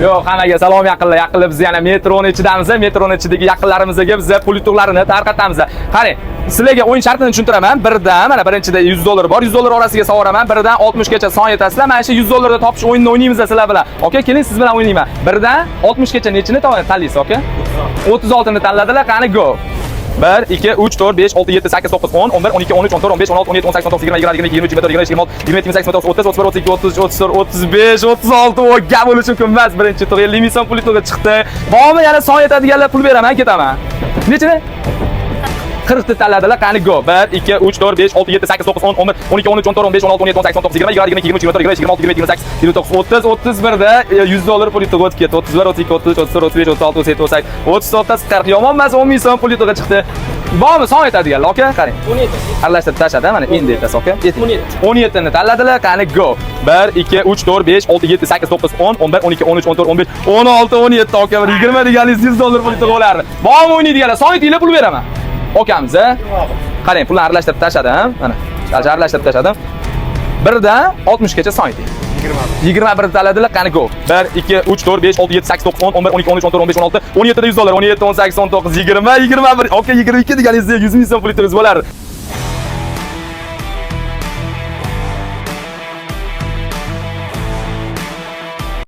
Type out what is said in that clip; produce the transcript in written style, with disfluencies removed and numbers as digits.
Yo'q, hammaga salom yaqinlar. Yaqinlar biz yana metroning ichidamiz. Metroning ichidagi yaqinlarimizga biz pul yutuqlarini tarqatamiz. Qarang, sizlarga o'yin shartini tushuntiraman. Birdan mana birinchida $100 bor. $100 orasiga so'raman. Birdan 60 gacha son yetasizlar. Mana shu $100 topish o'yinini o'ynaymiz sizlar bilan. Okay, keling siz bilan o'ynayman. Birdan 60 gacha nechini tanlaysiz, okay? 36 ni tanladilar. Qani go. 1, 2, 3, 4, 5, 6, 7, 8, 9, 10, 11, 12, 13, 14, 15, 16, 17, 18, 19, 20, 21, 22, 23, 24, 25, 26, 27, 28, 29, 30, 31, 32, 33, 35, 36. O gap bo'lishi mumkin emas. Birinchi tur 50 ming so'm pul yutuqqa chiqdi. Bormi yana son yetadiganlar pul beraman, ketaman. Nechini? 40 ta tanladilar. Qani go. 1, 2, 3, 4, 5, 6, 7, 8, 9, 10, 11, 12, 13, 14, 15, 16, 17, 18, 19, 20, 22, 23, 24, 25, 26, 27, 28, 29, 30, 31 da $100 pul yutuqqa o'tib ketdi. 31, 32, 33, 34, 35, 36, 37, 38, 39, 40. Yomon emas, 10 ming so'm pul yutuqqa chiqdi. Bormi son yetadiganlar, okay? Qarang. 17. Aralashtirib tashladi, mana endi aytasiz, okay? 17 ni tanladilar. Qani go. 1, 2, 3, 4, 5, 6, 7, 8, 9, 10, 11, 12, 13, 14, 15, 16, 17, okay? 20 deganingiz $100 pul yutuq bo'lardi. Bormi o'ynaydiganlar? Son yetinglar pul beraman. Okamiz, a? Qarang, pulni aralashtirib tashladim. Mana, aralashtirib tashladim. Birdan 60 gacha son yeting. 21 tanladilar. Qani go. 1, 2, 3, 4, 5, 6, 7, 8, 9, 10, 11, 12, 13, 14, 15, 16, 17 da $100, 17, 18, 19, 20, 21. Okay, 22 deganingizda 100 ming so'm pul yutuqingiz bo'lar.